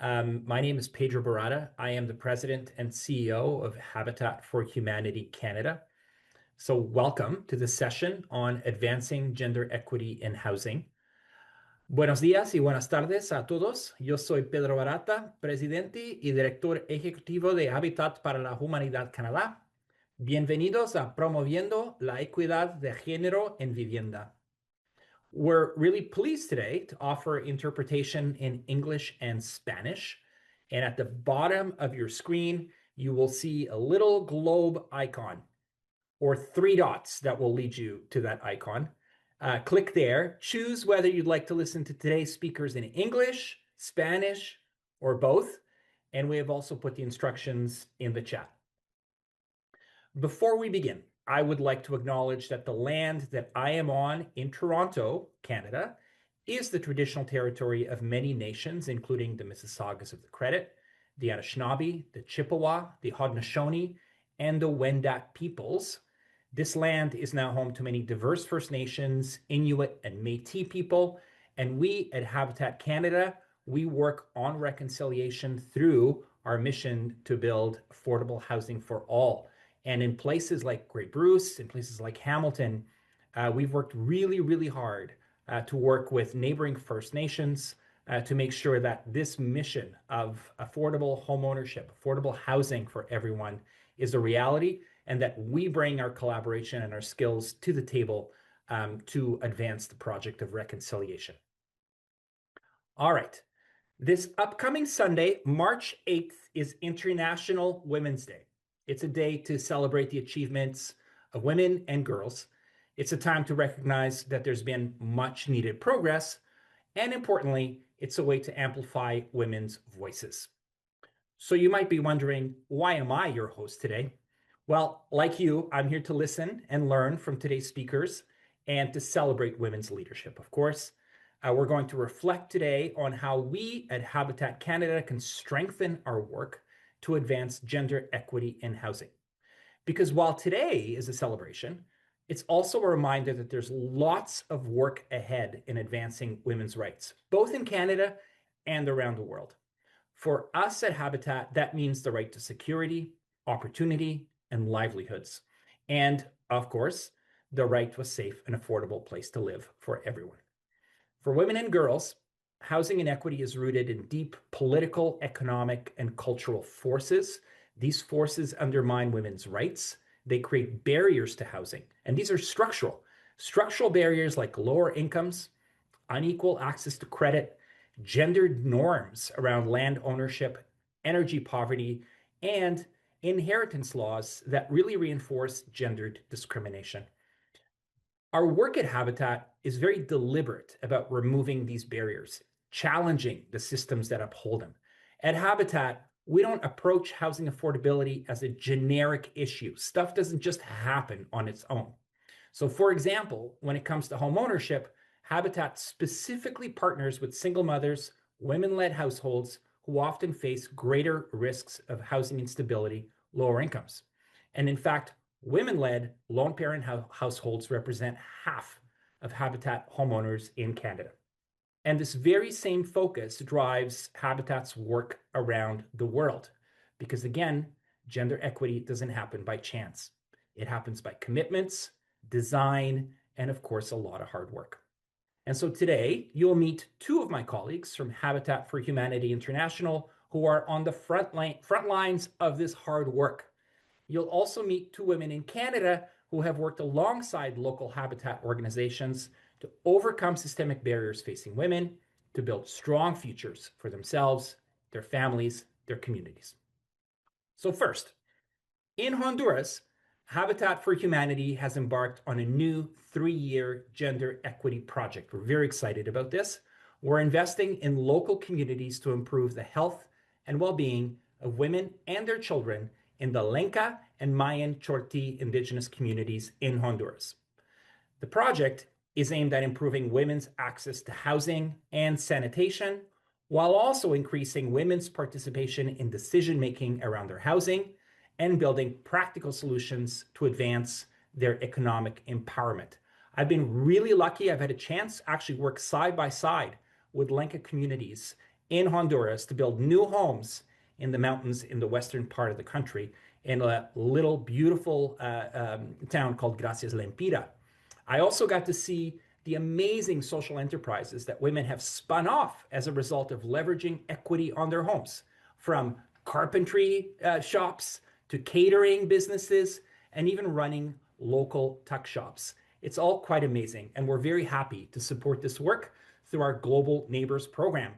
My name is Pedro Barata. I am the president and CEO of Habitat for Humanity Canada. So, welcome to the session on advancing gender equity in housing. Buenos días y buenas tardes a todos. Yo soy Pedro Barata, presidente y director ejecutivo de Habitat para la Humanidad Canadá. Bienvenidos a Promoviendo la Equidad de Género en Vivienda. We're really pleased today to offer interpretation in English and Spanish. And at the bottom of your screen, you will see a little globe icon or three dots that will lead you to that icon. Click there, choose whether you'd like to listen to today's speakers in English, Spanish, or both. And we have also put the instructions in the chat. Before we begin, I would like to acknowledge that the land that I am on in Toronto, Canada, is the traditional territory of many nations, including the Mississaugas of the Credit, the Anishinaabe, the Chippewa, the Haudenosaunee, and the Wendat peoples. This land is now home to many diverse First Nations, Inuit, and Métis people, and we at Habitat Canada, we work on reconciliation through our mission to build affordable housing for all. And in places like Grey Bruce, in places like Hamilton, we've worked really, really hard to work with neighboring First Nations to make sure that this mission of affordable homeownership, affordable housing for everyone is a reality, and that we bring our collaboration and our skills to the table to advance the project of reconciliation. All right. This upcoming Sunday, March 8th, is International Women's Day. It's a day to celebrate the achievements of women and girls. It's a time to recognize that there's been much needed progress. And importantly, it's a way to amplify women's voices. So you might be wondering, why am I your host today? Well, like you, I'm here to listen and learn from today's speakers and to celebrate women's leadership, of course. We're going to reflect today on how we at Habitat Canada can strengthen our work to advance gender equity in housing. Because while today is a celebration, it's also a reminder that there's lots of work ahead in advancing women's rights, both in Canada and around the world. For us at Habitat, that means the right to security, opportunity, and livelihoods. And of course, the right to a safe and affordable place to live for everyone. For women and girls, housing inequity is rooted in deep political, economic, and cultural forces. These forces undermine women's rights. They create barriers to housing, and these are structural. Structural barriers like lower incomes, unequal access to credit, gendered norms around land ownership, energy poverty, and inheritance laws that really reinforce gendered discrimination. Our work at Habitat is very deliberate about removing these barriers, challenging the systems that uphold them. At Habitat, we don't approach housing affordability as a generic issue. Stuff doesn't just happen on its own. So, for example, when it comes to homeownership, Habitat specifically partners with single mothers, women-led households who often face greater risks of housing instability, lower incomes. And in fact, women-led lone parent households represent half of Habitat homeowners in Canada. And this very same focus drives Habitat's work around the world. Because again, gender equity doesn't happen by chance. It happens by commitments, design, and of course, a lot of hard work. And so today, you'll meet two of my colleagues from Habitat for Humanity International who are on the front lines of this hard work. You'll also meet two women in Canada who have worked alongside local habitat organizations to overcome systemic barriers facing women, to build strong futures for themselves, their families, their communities. So first, in Honduras, Habitat for Humanity has embarked on a new 3-year gender equity project. We're very excited about this. We're investing in local communities to improve the health and well-being of women and their children in the Lenca and Mayan Chorti Indigenous communities in Honduras. The project is aimed at improving women's access to housing and sanitation, while also increasing women's participation in decision-making around their housing and building practical solutions to advance their economic empowerment. I've been really lucky. I've had a chance to actually work side by side with Lenca communities in Honduras to build new homes in the mountains in the western part of the country in a little beautiful town called Gracias Lempira. I also got to see the amazing social enterprises that women have spun off as a result of leveraging equity on their homes, from carpentry shops to catering businesses and even running local tuck shops. It's all quite amazing, and we're very happy to support this work through our Global Neighbors program.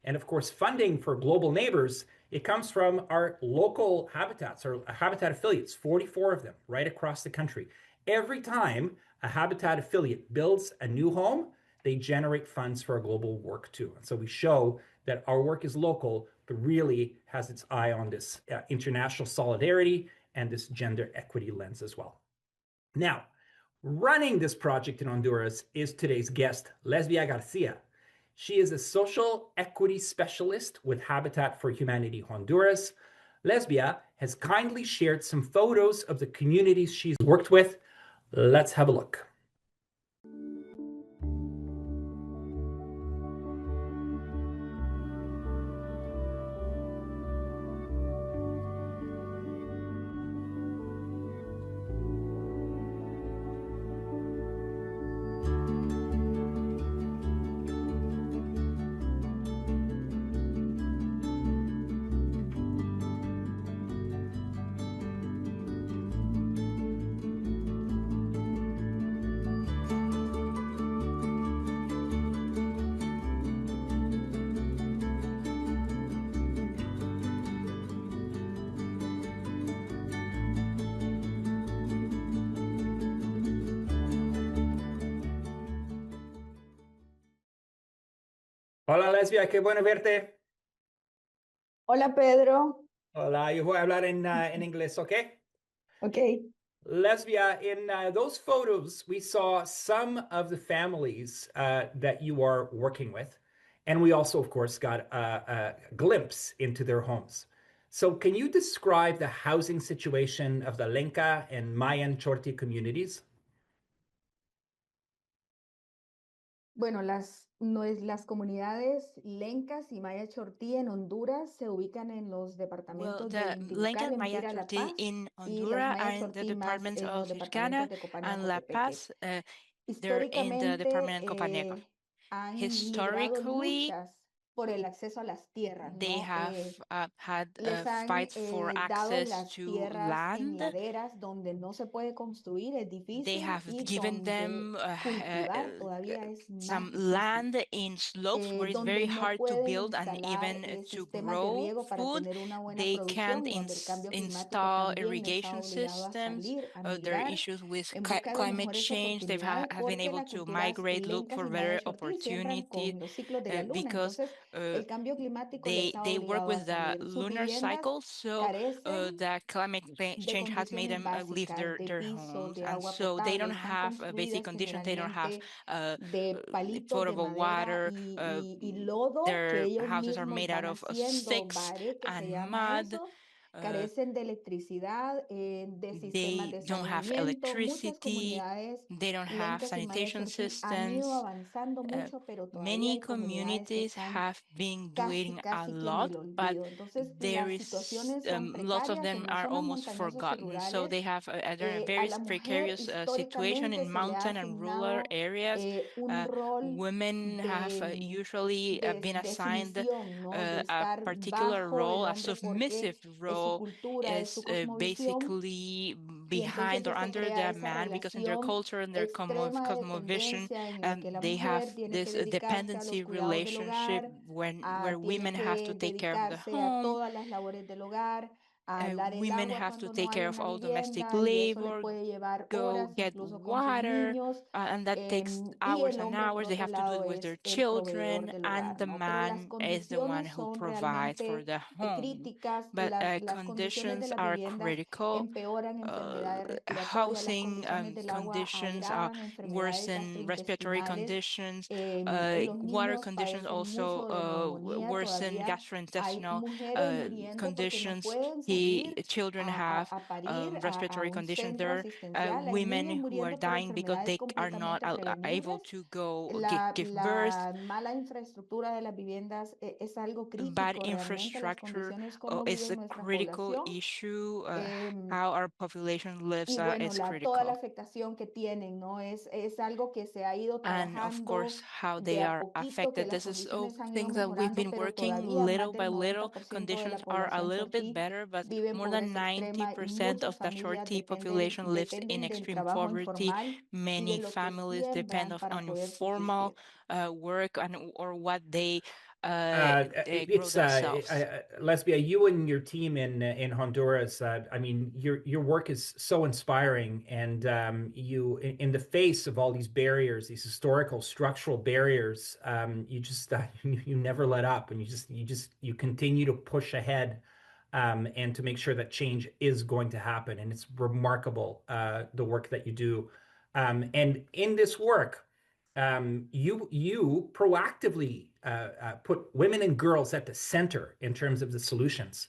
And of course, funding for Global Neighbors, it comes from our local habitats, our habitat affiliates, 44 of them right across the country. Every time a habitat affiliate builds a new home, they generate funds for our global work too. And so we show that our work is local, but really has its eye on this international solidarity and this gender equity lens as well. Now, running this project in Honduras is today's guest, Lesbia Garcia. She is a social equity specialist with Habitat for Humanity Honduras. Lesbia has kindly shared some photos of the communities she's worked with. Let's have a look. Hola Lesbia, qué bueno verte. Hola Pedro. Hola, yo voy a hablar en inglés, ¿ok? Ok. Lesbia, in those photos, we saw some of the families that you are working with. And we also, of course, got a glimpse into their homes. So, can you describe the housing situation of the Lenca and Mayan Chorti communities? Bueno, las comunidades Lencas y Maya Chortí en Honduras se ubican en los Well, departamentos de the Intibucá, Lincoln Maya Lempira, La Chorti Paz in y los Honduras are Maya in the Chortí más department en of los departamentos Turkana, de Copán y and La Ocotepeque. Paz, they're in the department in Copaneco. Históricamente han librado Historically, luchas por el acceso a las tierras, they ¿no? have had Les han fights for dado access las to tierras en land. laderas donde no se puede construir, es They difícil, have y given donde them cultivar todavía es más some difícil, land in slopes where it's donde very no hard to pueden build and instalar even to sistemas de grow riego para food. tener una buena They can't producción y donde el cambio climático install también les ha irrigation obligado a systems. salir, a There are migrar issues with en busca de climate mejores change. oportunidades, Have been porque able las to culturas migrate, look lencas for y maya better chortí siembran opportunities con los ciclos de la luna. because Entonces, el cambio climático les ha they work obligado a with the salir. Sus lunar viviendas cycle, so carecen the climate de change has made condiciones them leave básicas de their piso, homes, de and agua so they potable. don't Están have basic construidas conditions. They don't have generalmente de palitos de potable madera water. y lodo que Their ellos houses are mismos made out van of haciendo, sticks bare que se and llama mud. eso. Uh, Carecen de electricidad, de sistemas they de don't have saneamiento. Muchas electricity. comunidades They don't have lencas y maya sanitation chortí han ido systems. avanzando Uh, mucho, pero todavía Many hay comunidades que communities están have been casi, doing a casi que en el lot, but olvido. Entonces, there las is situaciones son lots of precarias them en las are zonas almost montañosas y forgotten. So rurales. they have a A very la mujer precarious situation históricamente in se le ha mountain and rural asignado areas. un rol Women have usually been de assigned sumisión, ¿no? De a estar particular bajo el role. A hombre submissive porque es su role cultura, es su is cosmovisión, basically y entonces behind or se under crea the esa man, because in their relación culture and their extrema de cosmovision, dependencia en la que la they have mujer tiene que this dedicarse a los dependency cuidados del relationship hogar, where tiene women have to que take care of the dedicarse a home. todas las labores del hogar, a dar el Women agua have to cuando no take hay care of una all domestic vivienda, y eso les labor, puede llevar go horas, get incluso con sus water, niños. and that takes Y hours el and hombre, por hours. They otro have to do lado, it with their es el proveedor children, del and hogar, the ¿no? Pero las man is the one condiciones who son provides for realmente the home. críticas. But Las condiciones de conditions las are viviendas critical. empeoran Uh, enfermedades respiratorias, las Housing condiciones del agua conditions agravan enfermedades worsen respiratory gastrointestinales. conditions. Los Water niños conditions padecen also mucho de neumonía. worsen Todavía hay gastrointestinal mujeres muriendo porque no conditions. pueden children have respiratory un conditions. centro There are asistencial. Hay women niños who are muriendo por dying because enfermedades they are not completamente able prevenibles. to go La, give birth. la mala infraestructura de las viviendas es algo Bad crítico realmente, las infrastructure condiciones como is vive a nuestra critical población. issue. Em, How our population lives y bueno, is toda la critical. afectación que tienen, ¿no? Es algo que se ha ido And of trabajando course, how de they a are poquito, que affected. las This is all condiciones han ido things that we've mejorando, been pero working todavía más little del by little. 90% de Conditions la are a población little bit chortí better, but vive en more than pobreza extrema y 90% muchas of the familias Shorty population lives in dependen del extreme trabajo poverty. informal y de Many lo que families depend siembran para on poder informal subsistir. work and or what they grow It's themselves. Lesbia, you and your team in Honduras. I mean, your work is so inspiring, and you, in the face of all these barriers, these historical structural barriers, you just you never let up, and you continue to push ahead, and to make sure that change is going to happen. And it's remarkable, the work that you do, and in this work you proactively put women and girls at the center in terms of the solutions.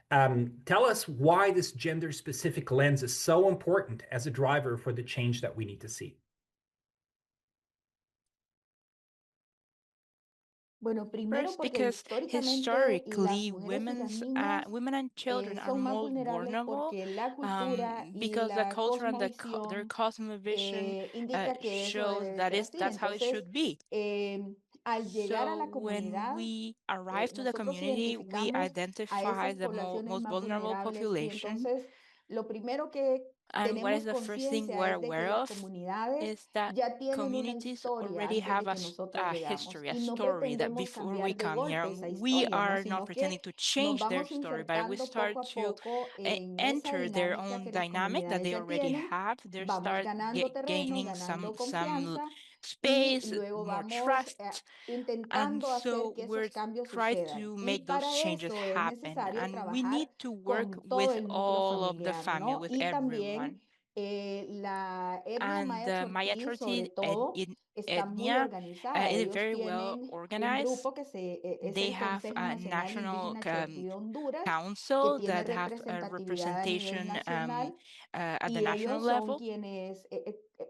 Tell us why this gender specific lens is so important as a driver for the change that we need to see. Bueno, primero First, porque because históricamente las historically, mujeres y las niñas women and children are son más more vulnerables vulnerable, porque la cultura y because the la culture and their cosmovisión cosmovision indica que eso shows debe that ser is así. that's how it Entonces, should be. al llegar a So la when comunidad, we arrive to the nosotros community, we identificamos a identify esas the poblaciones most más vulnerable vulnerables y population. entonces lo primero que And what is tenemos the first thing conciencia we're es de que aware las of comunidades is that ya tienen una communities historia already antes have de que nosotros a llegamos history, a y no story that pretendemos before we cambiar de come here, golpe esa we historia, ¿no? are not Sino pretending que to nos change their vamos story, but we insertando start poco a to poco en esa enter their dinámica own que las dynamic that comunidades they ya already tienen, have. They vamos start ganando terreno, gaining ganando some confianza y space, luego more vamos trust, and intentando hacer so que we're esos cambios try sucedan. to Y make those para changes eso es happen. necesario And we need trabajar to work con todo with el núcleo all of the familiar, family, ¿no? with Y everyone. también la etnia And maya the Maya chortí, sobre Chorti todo, está muy ethnia organizada. is Ellos very well tienen un organized. grupo que es They el have Consejo a Nacional national Indígena Chortí de Honduras, que council tiene that have a representatividad a nivel representation nacional at the y national ellos son level. quienes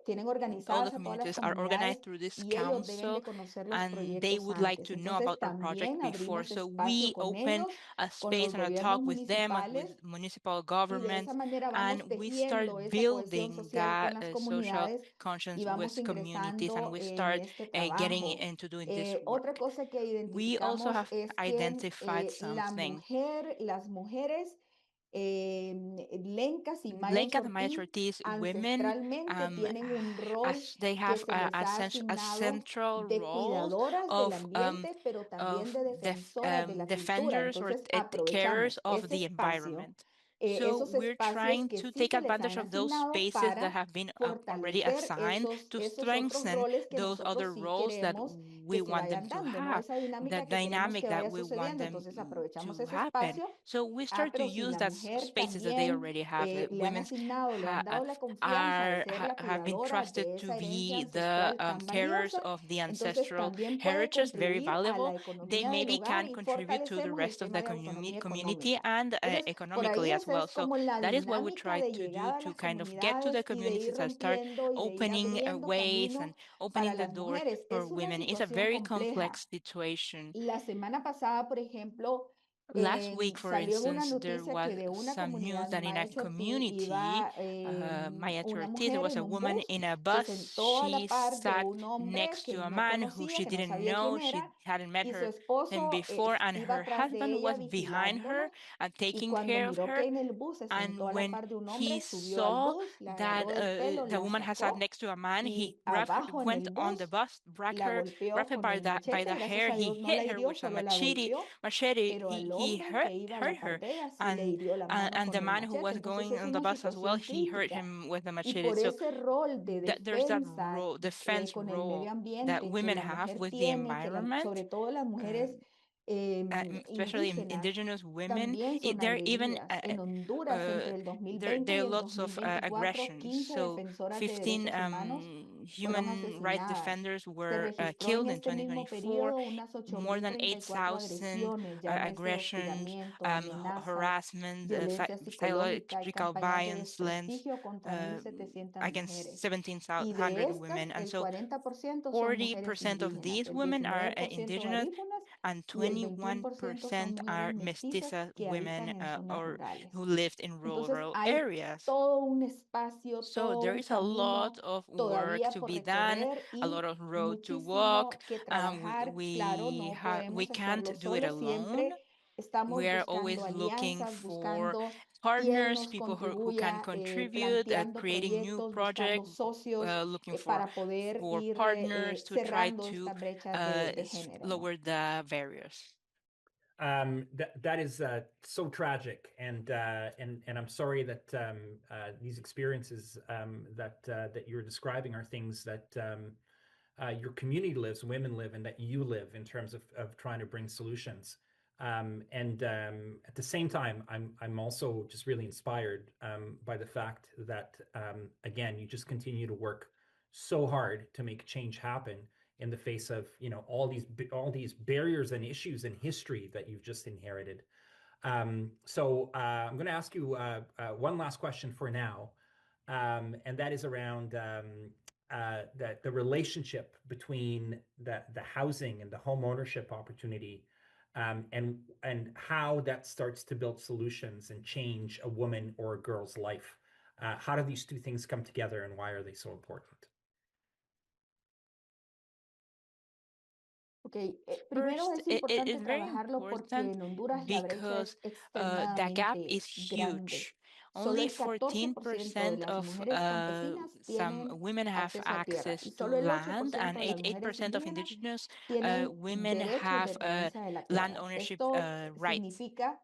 tienen All the organizadas a todas las communities are organized comunidades through this y ellos deben de council, conocer los and they proyectos would like antes. to know Entonces about our project también before. abrimos So espacio we con open ellos, a con space los and a gobiernos talk with them and with municipales municipal y de esa governments, manera and vamos we start tejiendo esa cohesión building social con that las social comunidades y conscience vamos with communities, and ingresando we en start este getting trabajo. into doing this Otra work. cosa que We also identificamos have es que identified something. las mujeres lencas y maya Lenka, the chortí Mayortis women, ancestralmente tienen un rol as they que have se les ha a asignado central de role cuidadoras del of ambiente, pero también de defensoras de la cultura. defenders or Entonces, carers aprovechamos of ese the espacio, environment. So esos we're espacios trying que to sí take se les advantage han of those asignado spaces that para have been already fortalecer assigned to esos otros strengthen roles que those nosotros other sí roles that queremos que we se want them vayan to dando, ¿no? have, Esa the dinámica que queremos dynamic que that vaya we want sucediendo. them Entonces, aprovechamos to ese happen. espacio. So we Ah, start to pero si use la that mujer spaces that they también already have. The le han women's asignado, le han dado la confianza de ser la have been cuidadora trusted de to esa herencia be the ancestral tan carers valiosa, of the entonces ancestral también puede heritage, very contribuir a la valuable. They economía del maybe hogar can y contribute to the fortalecemos el rest of tema the de autonomía community económica. and Entonces, por economically ahí as esa well. es So como la that is what we dinámica try de to do, llegada a to las kind of get to the comunidades y de ir communities and start rompiendo y de ir opening abriendo ways and camino para opening the las door mujeres. for Es una women. It's a situación very compleja. complex situation. La semana pasada, por ejemplo, Last week, for salió en una instance, there noticia was que de una some news comunidad that in a maya chortí community, iba Maya una Ortiz, there mujer was en a un woman bus, in a se bus. sentó a la She par de sat un hombre next que to a no man who conocía, she que no didn't sabía quién know. She era, hadn't met y su him esposo before, and iba her atrás de husband ella was behind her vigilándola. and Y taking cuando care of miró que her. en el bus se sentó And a la when par de un he hombre, subió al saw bus, la that agarró del pelo, the la woman had sat sacó next to a man, he y abajo en went el on the bus bus, grabbed la her, grabbed golpeó her con el by machete. the hair. Gracias a He Dios no la hit her hirió, with a solo la golpeó, machete. pero al He hombre que iba a la hurt par her, de ella sí le and hirió la mano and con the el man who machete. was Entonces going es on the una bus as well, situación he hurt crítica. him with the Y machete. por So ese rol de there's that defensa role, defense con el medio role that ambiente que women la have mujer with the tiene, sobre environment. todo las mujeres Um, especially indígenas indigenous women, también son there even agredidas. En Honduras, uh, entre el there 2020 there y are el lots of 2024, aggressions. 15 So defensoras de 15 derechos humanos fueron human rights asesinadas. defenders Se were registró en killed in este mismo 2024. periodo unas More than 8.034 8,000 agresiones, llámese aggressions, hostigamiento, amenazas, harassment, violencia psicológica y psychological campañas de violence, lens desprestigio contra uh, 1.700 against mujeres. Y de 1,700 estas, women. And el so 40% son mujeres 40% of indígenas, these el women are 19% indigenous, garífunas and y el 21% son 21% mujeres are mestizas mestiza que habitan women en zonas or rurales. who lived in Entonces rural hay areas. todo un espacio, So todo there un is a lot camino of work todavía to por be done, recorrer a lot y of road to walk. muchísimo que We trabajar. Claro, we no have we podemos hacerlo can't do it solos. alone. Siempre We estamos are buscando always looking alianzas, for buscando quién partners, nos people who can contribuya, contribute, planteando creating new proyectos, buscando projects, socios looking para poder for ir partners to try cerrando to esta brecha de género, ¿no? lower the barriers. That is so tragic, and I'm sorry that these experiences that you're describing are things that your community lives, women live, and that you live in terms of trying to bring solutions. At the same time, I'm also just really inspired by the fact that again, you just continue to work so hard to make change happen in the face of all these barriers and issues and history that you've just inherited. So I'm going to ask you one last question for now, and that is around the relationship between the housing and the home ownership opportunity, and how that starts to build solutions and change a woman or a girl's life. How do these two things come together, and why are they so important? Ok, primero First, es it importante is very trabajarlo porque important en Honduras la brecha because es the gap extremadamente is grande. huge. Solo Only el 14% de 14% las of mujeres campesinas some tienen women have acceso a tierra y access to solo el land, and 8% de las mujeres 8% of indígenas indigenous tienen women derechos de have tenencia de la land tierra. ownership Esto rights. significa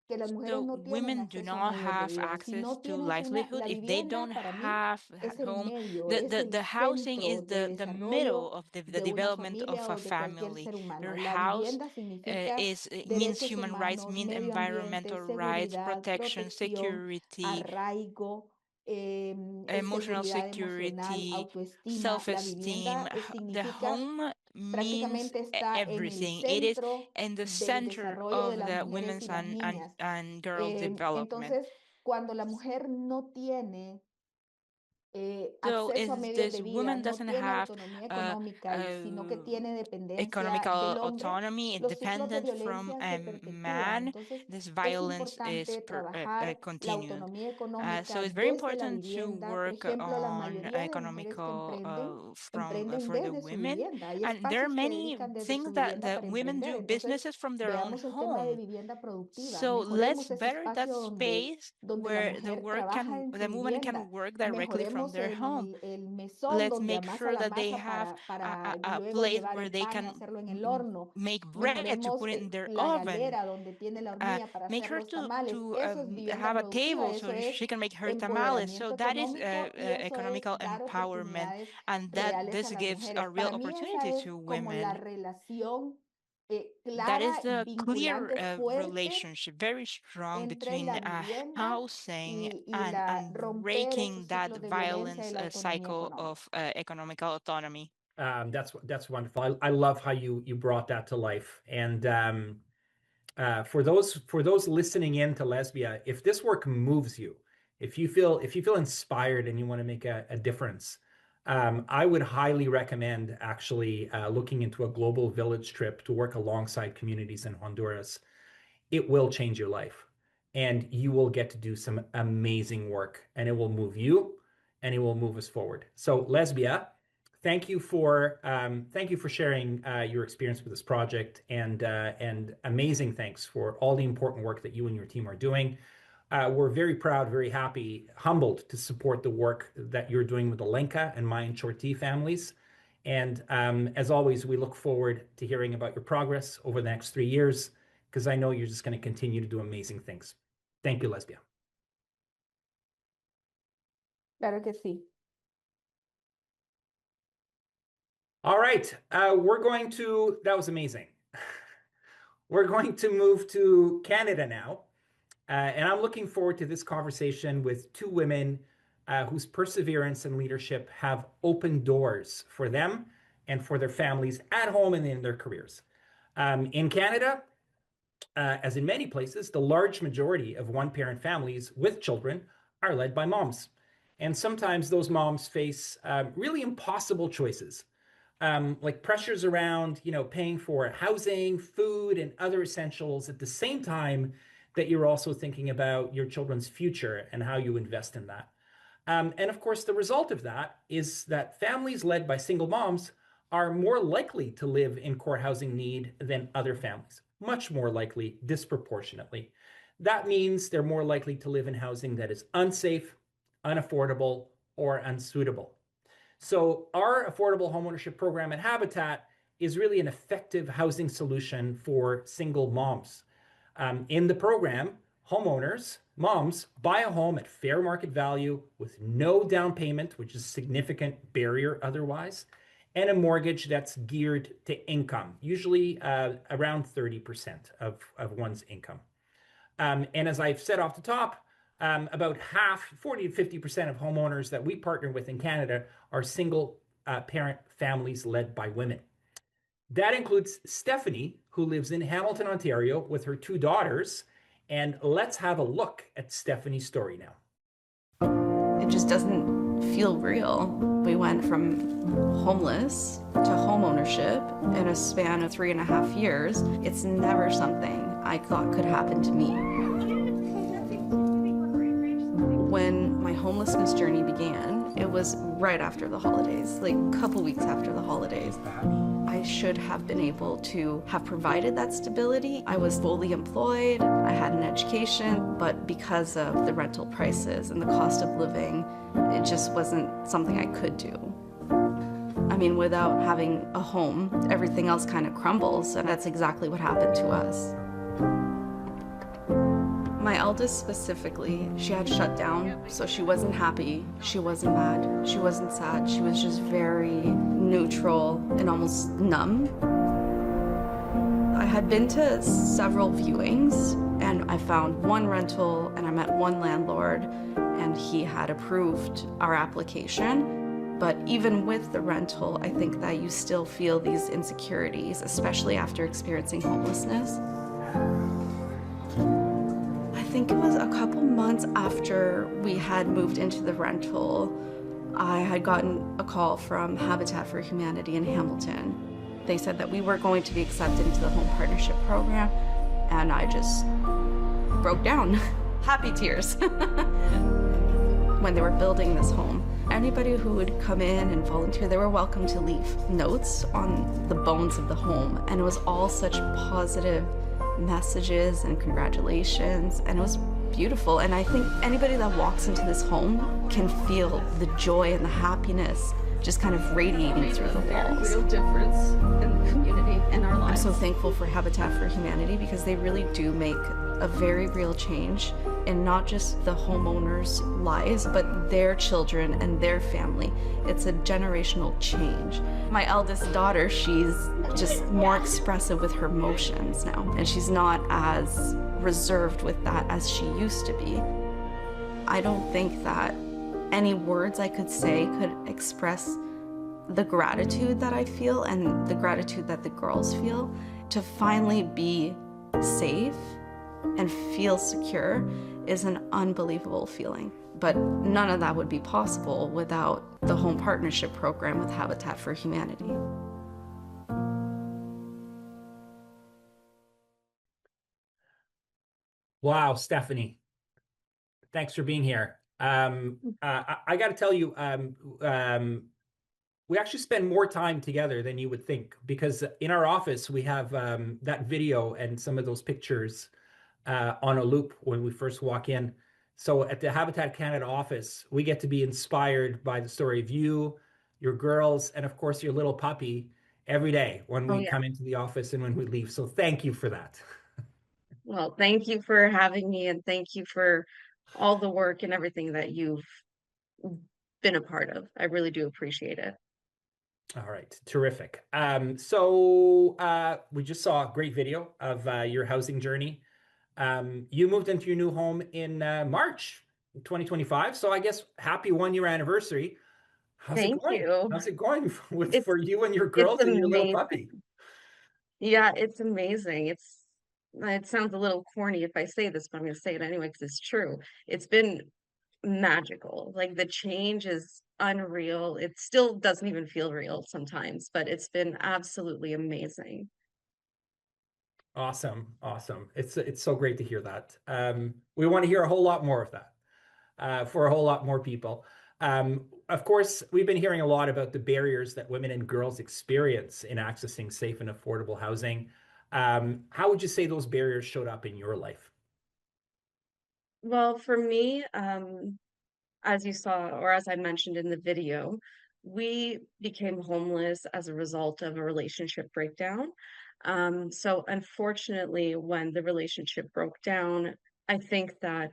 que las mujeres So no tienen women do acceso a not medios de have vida. Si access no to tienes livelihood la if they don't vivienda para mí have es at el home. medio, es el The housing centro is de the middle desarrollo of the de una development familia of a o de cualquier family. ser humano. Your La house vivienda significa is means derechos human rights, humanos, means medio ambiente, environmental rights, seguridad, protection, protección, security, arraigo, emotional seguridad emocional, security, autoestima. La self-esteem. vivienda The significa home means prácticamente está en el everything. It is centro in the del center desarrollo de of las the mujeres y women's las niñas. and girl development. Entonces, cuando la mujer no tiene So acceso a if medios de this vida, woman no doesn't tiene have autonomía uh, económica y sino que uh, tiene dependencia economical del hombre, autonomy, los ciclos de dependent from violencia se a perpetúan. man, Entonces, this es violence is importante trabajar la continued. autonomía So económica it's very desde la important to vivienda. Por work ejemplo, la on mayoría de mujeres que economical from emprenden for the desde su women, vivienda. Hay and there are espacios que many dedican desde su things that vivienda the para women emprender. do Entonces, businesses from their own veamos el tema de home. vivienda productiva. So let's Mejoremos ese better that espacio space donde la where mujer trabaja en the su woman can vivienda. work directly from Mejoremos their home. el mesón Let's donde make amasa sure la that they masa have para a luego place llevar where el they pan, can hacerlo en el horno. make bread to Mejoremos put it in their la oven. galera donde tiene la hornilla para Make hacer her los tamales. to Eso es vivienda have a productiva, table eso so es she can make her tamales. So empoderamiento that is económico y eso es economical dar empowerment, oportunidades and that reales a this las gives a mujeres. real Para mí esa opportunity es to como la women. relación That is clara, a clear vinculante, fuerte relationship, very strong entre between la vivienda housing y la and romper esos breaking that ciclos de violencia y violence la autonomía cycle económica. of economical autonomy. That's wonderful. I love how you brought that to life. And for those listening in to Lesbia, if this work moves you, if you feel inspired and you want to make a difference, I would highly recommend actually looking into a global village trip to work alongside communities in Honduras. It will change your life, and you will get to do some amazing work, and it will move you, and it will move us forward. So, Lesbia, thank you for sharing your experience with this project, and amazing thanks for all the important work that you and your team are doing. We're very proud, very happy, humbled to support the work that you're doing with the Lenka and Mayan Chorti families. And as always, we look forward to hearing about your progress over the next 3 years, because I know you're just going to continue to do amazing things. Thank you, Lesbia. Claro que sí. All right, that was amazing. We're going to move to Canada now. And I'm looking forward to this conversation with two women whose perseverance and leadership have opened doors for them and for their families at home and in their careers. In Canada, as in many places, the large majority of one-parent families with children are led by moms. And sometimes those moms face really impossible choices, like pressures around, paying for housing, food, and other essentials at the same time that you're also thinking about your children's future and how you invest in that. And of course, the result of that is that families led by single moms are more likely to live in core housing need than other families, much more likely, disproportionately. That means they're more likely to live in housing that is unsafe, unaffordable, or unsuitable. So our affordable homeownership program at Habitat is really an effective housing solution for single moms. In the program, homeowners, moms, buy a home at fair market value with no down payment, which is a significant barrier otherwise, and a mortgage that's geared to income, usually around 30% of one's income. And as I've said off the top, about half, 40 to 50% of homeowners that we partner with in Canada are single parent families led by women. That includes Stephanie, who lives in Hamilton, Ontario, with her two daughters. And let's have a look at Stephanie's story now. It just doesn't feel real. We went from homeless to home ownership in a span of 3.5 years. It's never something I thought could happen to me. When my homelessness journey began, it was right after the holidays, like a couple weeks after the holidays. I should have been able to have provided that stability. I was fully employed, I had an education, but because of the rental prices and the cost of living, it just wasn't something I could do. I mean, without having a home, everything else kind of crumbles, and that's exactly what happened to us. My eldest specifically, she had shut down, so she wasn't happy, she wasn't mad, she wasn't sad, she was just very neutral and almost numb. I had been to several viewings, and I found one rental, and I met one landlord, and he had approved our application. But even with the rental, I think that you still feel these insecurities, especially after experiencing homelessness. I think it was a couple months after we had moved into the rental, I had gotten a call from Habitat for Humanity in Hamilton. They said that we were going to be accepted into the home partnership program, and I just broke down. Happy tears. When they were building this home, anybody who would come in and volunteer, they were welcome to leave notes on the bones of the home, and it was all such positive messages and congratulations, and it was beautiful. And I think anybody that walks into this home can feel the joy and the happiness just kind of radiating through the walls. Real difference in the community and our lives. I'm so thankful for Habitat for Humanity because they really do make a very real change in not just the homeowners' lives, but their children and their family. It's a generational change. My eldest daughter, she's just more expressive with her emotions now, and she's not as reserved with that as she used to be. I don't think that any words I could say could express the gratitude that I feel and the gratitude that the girls feel to finally be safe and feel secure is an unbelievable feeling. But none of that would be possible without the home partnership program with Habitat for Humanity. Wow, Stephanie, thanks for being here. I got to tell you, we actually spend more time together than you would think, because in our office, we have that video and some of those pictures on a loop when we first walk in. So at the Habitat Canada office, we get to be inspired by the story of you, your girls, and of course, your little puppy every day when we come into the office and when we leave. So thank you for that. Well, thank you for having me, and thank you for all the work and everything that you've been a part of. I really do appreciate it. All right, terrific. So we just saw a great video of your housing journey. You moved into your new home in March 2025. So I guess happy 1 year anniversary. How's it Thank going? you. How's it going with It's for you and your it's girls and your little amazing. puppy? Yeah, it's amazing. It sounds a little corny if I say this, but I'm going to say it anyway because it's true. It's been magical. Like the change is unreal. It still doesn't even feel real sometimes, but it's been absolutely amazing. Awesome, awesome. It's so great to hear that. We want to hear a whole lot more of that for a whole lot more people. Of course, we've been hearing a lot about the barriers that women and girls experience in accessing safe and affordable housing. How would you say those barriers showed up in your life? Well, for me, as you saw, or as I mentioned in the video, we became homeless as a result of a relationship breakdown. So unfortunately, when the relationship broke down, I think that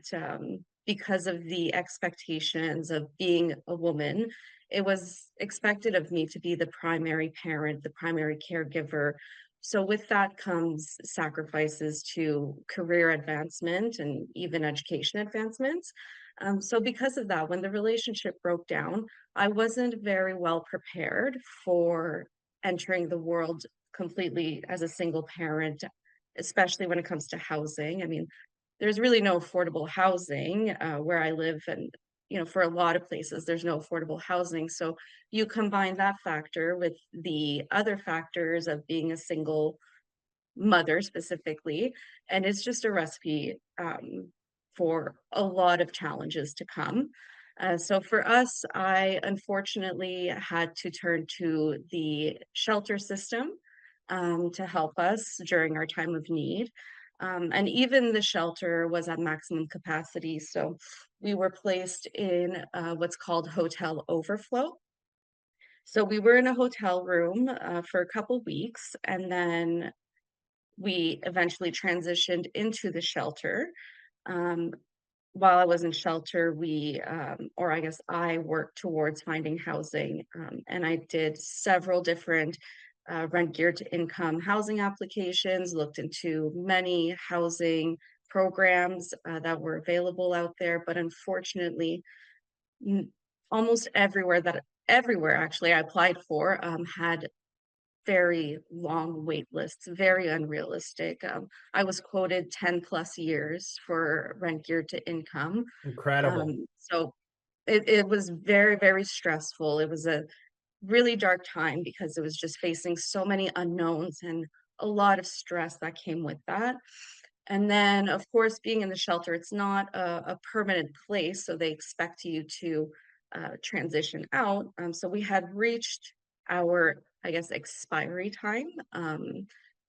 because of the expectations of being a woman, it was expected of me to be the primary parent, the primary caregiver. So with that comes sacrifices to career advancement and even education advancements. So because of that, when the relationship broke down, I wasn't very well prepared for entering the world completely as a single parent, especially when it comes to housing. I mean, there's really no affordable housing where I live, and for a lot of places, there's no affordable housing. So you combine that factor with the other factors of being a single mother specifically, and it's just a recipe for a lot of challenges to come. So for us, I unfortunately had to turn to the shelter system to help us during our time of need. And even the shelter was at maximum capacity. So we were placed in what's called hotel overflow. So we were in a hotel room for a couple weeks, and then we eventually transitioned into the shelter. Um, while I was in shelter, or I guess I worked towards finding housing, and I did several different rent geared to income housing applications, looked into many housing programs that were available out there, but unfortunately, n- almost everywhere actually I applied for had very long wait lists, very unrealistic. I was quoted 10 plus years for rent geared to income. Incredible. So it was very, very stressful. It was a really dark time because it was just facing so many unknowns and a lot of stress that came with that. And then, of course, being in the shelter, it's not a permanent place, so they expect you to transition out. So we had reached our, I guess, expiry time.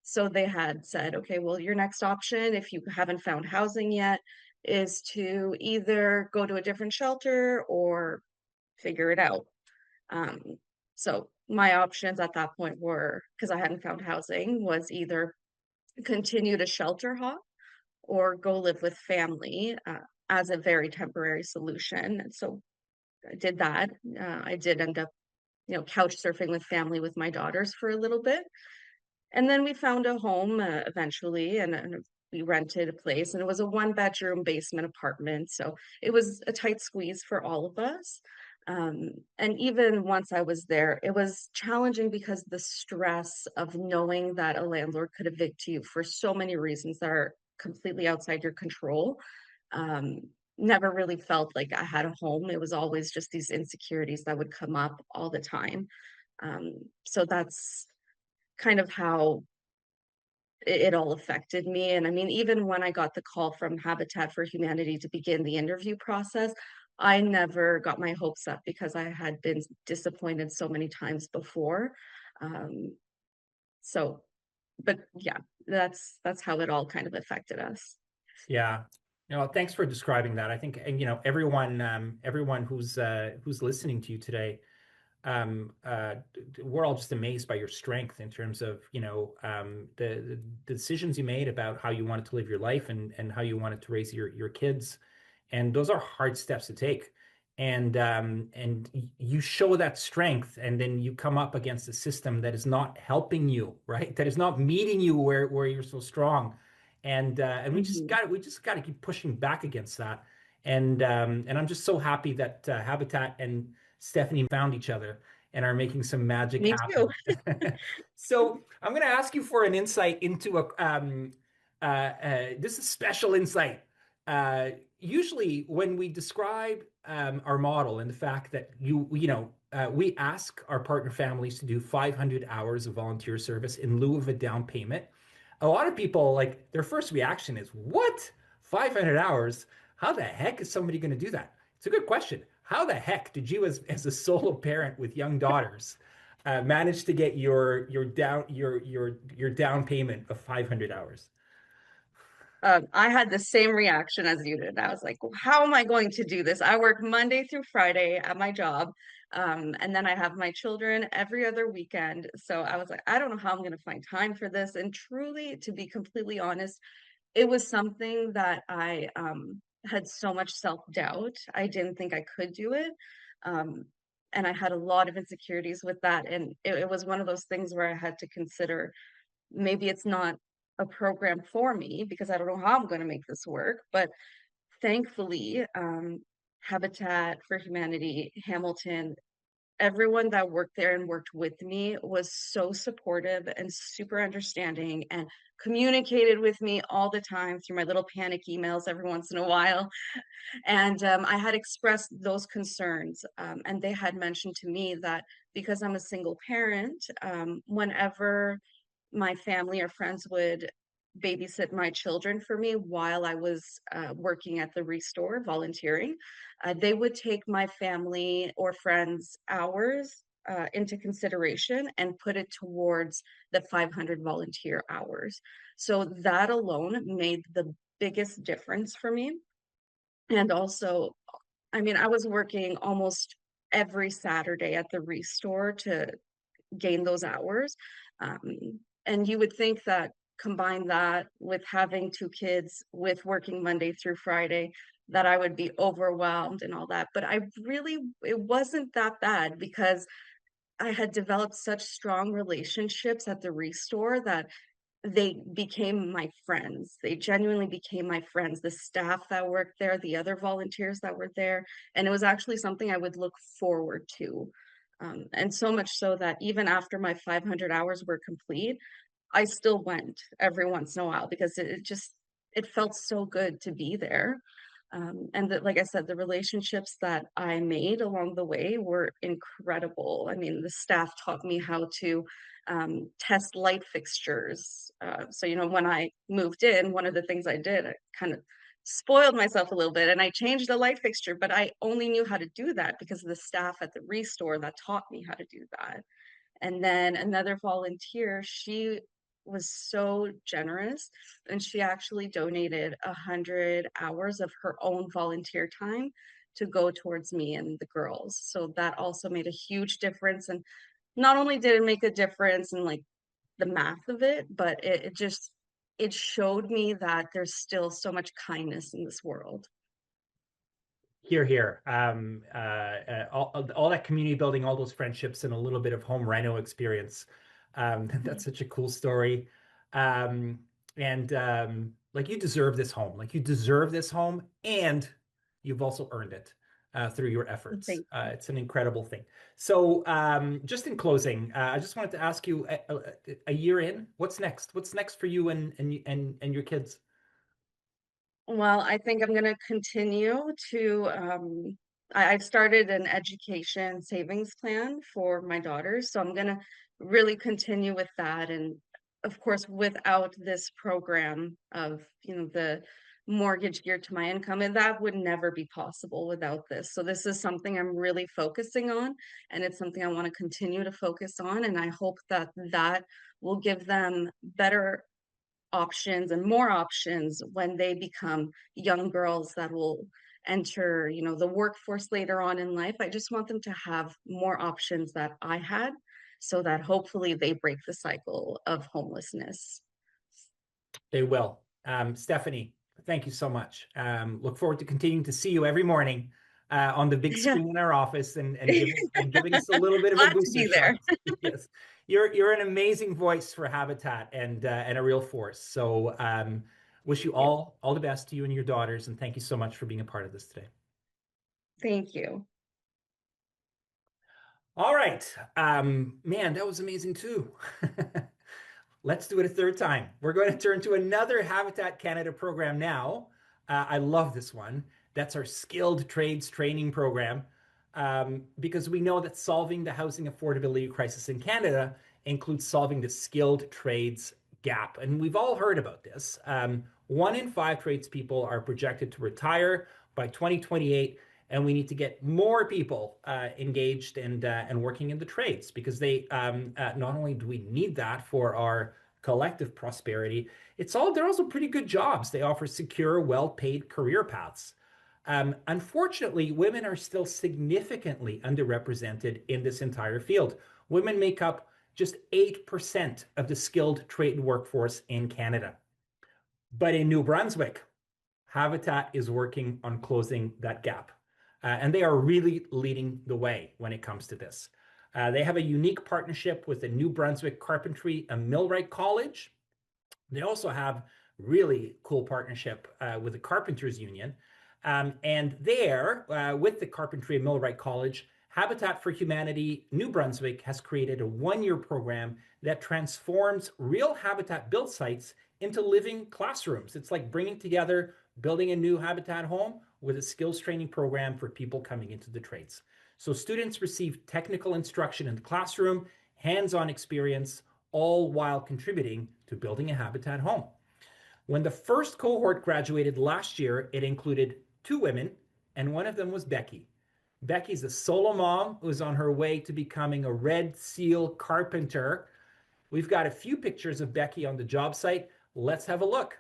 So they had said, okay, well, your next option, if you haven't found housing yet, is to either go to a different shelter or figure it out. Um, so my options at that point were, because I hadn't found housing, was either continue to shelter hop or go live with family as a very temporary solution. And so I did that. I did end up, couch surfing with family with my daughters for a little bit. And then we found a home eventually, and we rented a place, and it was a 1 bedroom basement apartment. So it was a tight squeeze for all of us. And even once I was there, it was challenging because the stress of knowing that a landlord could evict you for so many reasons that are completely outside your control. Um, Never really felt like I had a home. It was always just these insecurities that would come up all the time. So that's kind of how it all affected me. And I mean, even when I got the call from Habitat for Humanity to begin the interview process, I never got my hopes up because I had been disappointed so many times before. Um, so, but yeah, that's how it all kind of affected us. Yeah. Thanks for describing that. I think, and everyone who's listening to you today, we're all just amazed by your strength in terms of, the decisions you made about how you wanted to live your life and how you wanted to raise your kids. And those are hard steps to take. and you show that strength, and then you come up against a system that is not helping you, right? That is not meeting you where you're so strong, and we just Mhm. got to keep pushing back against that. And I'm just so happy that Habitat and Stephanie found each other and are making some magic Me too. happen. So I'm going to ask you for an insight into this is special insight. Uh, Usually when we describe our model and the fact that we ask our partner families to do 500 hours of volunteer service in lieu of a down payment, a lot of people, like, their first reaction is, what? 500 hours? How the heck is somebody going to do that? It's a good question. How the heck did you, as a solo parent with young daughters, manage to get your down payment of 500 hours? I had the same reaction as you did. I was like, how am I going to do this? I work Monday through Friday at my job. And then I have my children every other weekend. So I was like, I don't know how I'm going to find time for this. And truly, to be completely honest, it was something that I had so much self-doubt. I didn't think I could do it. Um, and I had a lot of insecurities with that. And it was one of those things where I had to consider maybe it's not a program for me because I don't know how I'm going to make this work. But thankfully, Habitat for Humanity, Hamilton, everyone that worked there and worked with me was so supportive and super understanding and communicated with me all the time through my little panic emails every once in a while. And I had expressed those concerns, and they had mentioned to me that because I'm a single parent, whenever my family or friends would babysit my children for me while I was working at the Restore volunteering, they would take my family or friends' hours into consideration and put it towards the 500 volunteer hours. So that alone made the biggest difference for me. And also, I mean, I was working almost every Saturday at the Restore to gain those hours. And you would think that combine that with having two kids, with working Monday through Friday, that I would be overwhelmed and all that. But it wasn't that bad because I had developed such strong relationships at the Restore that they became my friends. They genuinely became my friends, the staff that worked there, the other volunteers that were there, and it was actually something I would look forward to. And so much so that even after my 500 hours were complete, I still went every once in a while because it felt so good to be there. And that, like I said, the relationships that I made along the way were incredible. I mean, the staff taught me how to test light fixtures. So, when I moved in, one of the things I did, I kind of spoiled myself a little bit and I changed the light fixture, but I only knew how to do that because of the staff at the Restore that taught me how to do that. And then another volunteer, she was so generous and she actually donated 100 hours of her own volunteer time to go towards me and the girls. So that also made a huge difference. And not only did it make a difference in like the math of it, but it showed me that there's still so much kindness in this world. Here, here. All that community building, all those friendships, and a little bit of home reno experience. That's such a cool story. Um, and like, you deserve this home. Like, you deserve this home, and you've also earned it through your efforts. Thank you. It's an incredible thing. So, just in closing, I just wanted to ask you, a year in, what's next? What's next for you and your kids? Well, I think I'm going to continue to, I've started an education savings plan for my daughters. So I'm going to really continue with that. And of course, without this program of, the mortgage geared to my income, and that would never be possible without this. So this is something I'm really focusing on, and it's something I want to continue to focus on. And I hope that that will give them better options and more options when they become young girls that will enter, the workforce later on in life. I just want them to have more options that I had so that hopefully they break the cycle of homelessness. They will. Stephanie, thank you so much. Look forward to continuing to see you every morning on the big Yeah. screen in our office and giving us a little bit of a Glad to booster be there. shot. Yes, you're an amazing voice for Habitat and a real force. So wish you all the best to you and your daughters, and thank you so much for being a part of this today. Thank you. All right, man, that was amazing too. Let's do it a third time. We're going to turn to another Habitat Canada program now. I love this one. That's our skilled trades training program, because we know that solving the housing affordability crisis in Canada includes solving the skilled trades gap. And we've all heard about this. 1 in 5 tradespeople are projected to retire by 2028, and we need to get more people engaged and working in the trades, because they not only do we need that for our collective prosperity, they're also pretty good jobs. They offer secure, well-paid career paths. Unfortunately, women are still significantly underrepresented in this entire field. Women make up just 8% of the skilled trade workforce in Canada. But in New Brunswick, Habitat is working on closing that gap. And they are really leading the way when it comes to this. They have a unique partnership with the New Brunswick Carpentry and Millwright College. They also have really cool partnership with the Carpenters Union. And there, with the Carpentry and Millwright College, Habitat for Humanity New Brunswick has created a 1-year program that transforms real Habitat built sites into living classrooms. It's like bringing together building a new Habitat home with a skills training program for people coming into the trades. So students receive technical instruction in the classroom, hands-on experience, all while contributing to building a Habitat home. When the first cohort graduated last year, it included 2 women, and one of them was Becky. Becky's a solo mom who's on her way to becoming a Red Seal carpenter. We've got a few pictures of Becky on the job site. Let's have a look.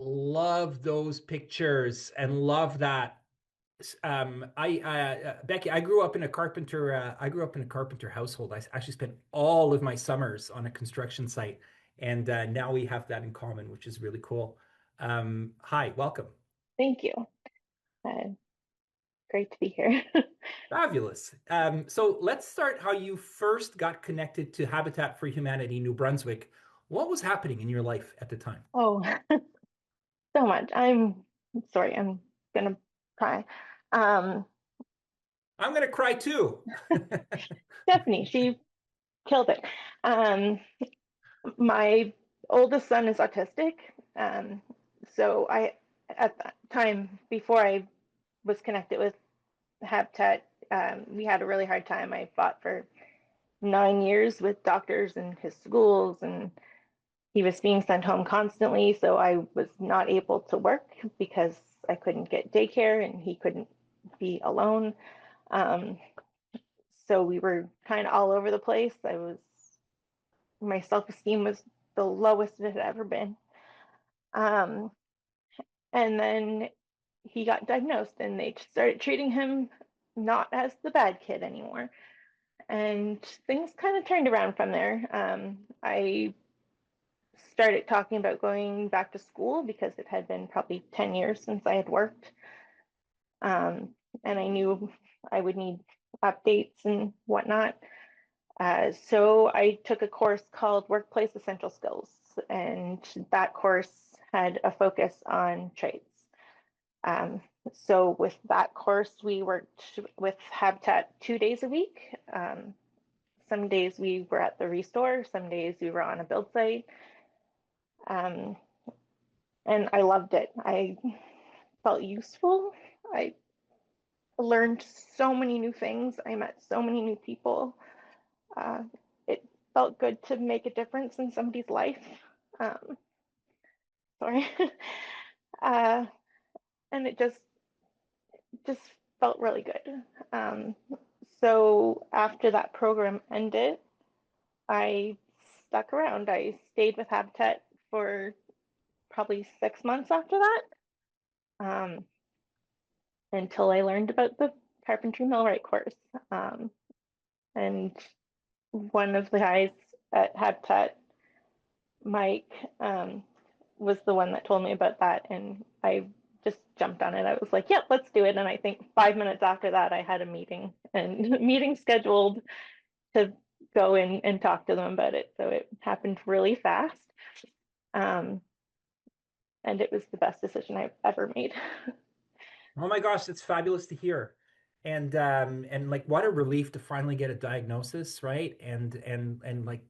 Love those pictures and love that. Becky, I grew up in a carpenter. I grew up in a carpenter household. I actually spent all of my summers on a construction site, and now we have that in common, which is really cool. Hi, welcome. Thank you. Great to be here. Fabulous. So let's start how you first got connected to Habitat for Humanity New Brunswick. What was happening in your life at the time? Oh, so much. I'm sorry, I'm gonna cry. I'm gonna cry too. Stephanie, she killed it. My oldest son is autistic. So at that time, before I was connected with Habitat, we had a really hard time. I fought for 9 years with doctors and his schools, and he was being sent home constantly. So I was not able to work because I couldn't get daycare and he couldn't be alone. So we were kind of all over the place. My self-esteem was the lowest it had ever been. And then he got diagnosed and they started treating him not as the bad kid anymore. And things kind of turned around from there. I started talking about going back to school because it had been probably 10 years since I had worked. And I knew I would need updates and whatnot. So I took a course called Workplace Essential Skills, and that course had a focus on trades. So with that course, we worked with Habitat 2 days a week. Some days we were at the restore, some days we were on a build site. And I loved it. I felt useful. I learned so many new things. I met so many new people. It felt good to make a difference in somebody's life. Sorry. And it just felt really good. So after that program ended, I stuck around. I stayed with Habitat for probably 6 months after that, until I learned about the carpentry millwright course. And one of the guys at Habitat, Mike, was the one that told me about that, and I just jumped on it. I was like, "Yep, let's do it." And I think 5 minutes after that, I had a meeting and meeting scheduled to go in and talk to them about it. So it happened really fast, and it was the best decision I've ever made. Oh my gosh, that's fabulous to hear. And like what a relief to finally get a diagnosis, right? And like,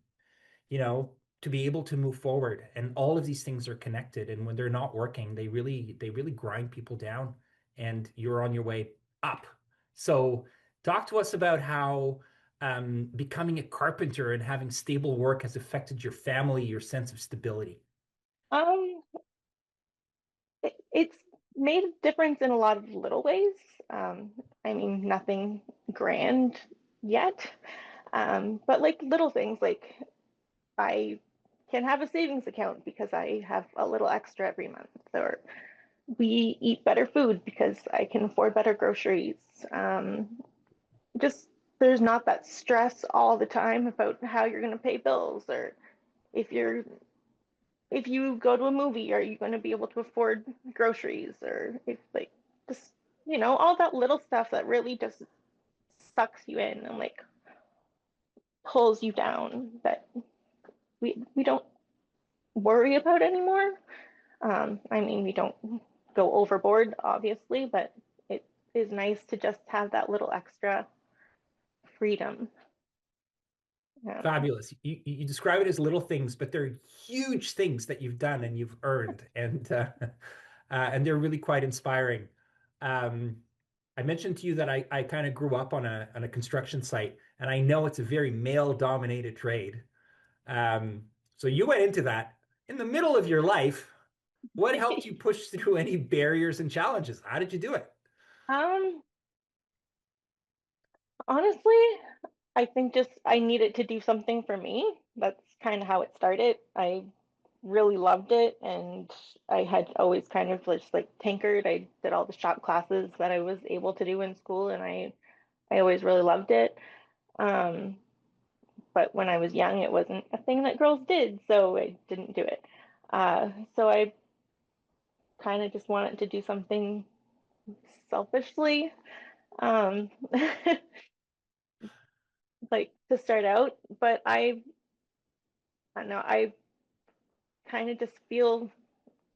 you know, to be able to move forward. And all of these things are connected. And when they're not working, they really grind people down and you're on your way up. So talk to us about how becoming a carpenter and having stable work has affected your family, your sense of stability. Um, it's made a difference in a lot of little ways. I mean, nothing grand yet, but like little things, like I can have a savings account because I have a little extra every month, or we eat better food because I can afford better groceries. Just there's not that stress all the time about how you're going to pay bills, or if you're if you go to a movie, are you going to be able to afford groceries, or if like just all that little stuff that really just sucks you in and like pulls you down, that we don't worry about anymore. I mean, we don't go overboard, obviously, but it is nice to just have that little extra freedom. Fabulous. You describe it as little things, but they're huge things that you've done and you've earned, and they're really quite inspiring. Um, I mentioned to you that I kind of grew up on a construction site, and I know it's a very male-dominated trade. So you went into that in the middle of your life. What helped you push through any barriers and challenges? How did you do it? Um, Honestly, I think just I needed to do something for me. That's kind of how it started. I really loved it, and I had always kind of just like tinkered. I did all the shop classes that I was able to do in school, and I always really loved it. Um, but when I was young, it wasn't a thing that girls did, so I didn't do it. So I kind of just wanted to do something selfishly, um, like to start out. But I don't know, I kind of just feel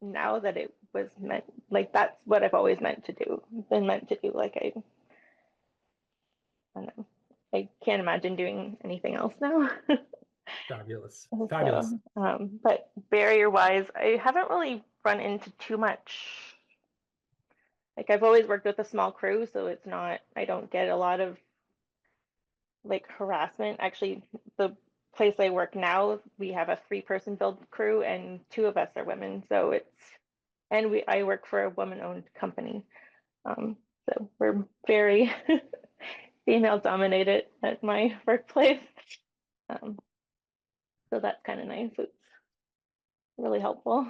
now that it was meant, like that's what I've always been meant to do. Like I don't know, I can't imagine doing anything else now. Fabulous. So, Fabulous. but barrier wise, I haven't really run into too much. Like I've always worked with a small crew, so it's not, I don't get a lot of like harassment. Actually, the place I work now, we have a 3-person build crew and 2 of us are women. So and I work for a woman-owned company. Um, so we're very female dominated at my workplace. Um, so that's kind of nice. It's really helpful.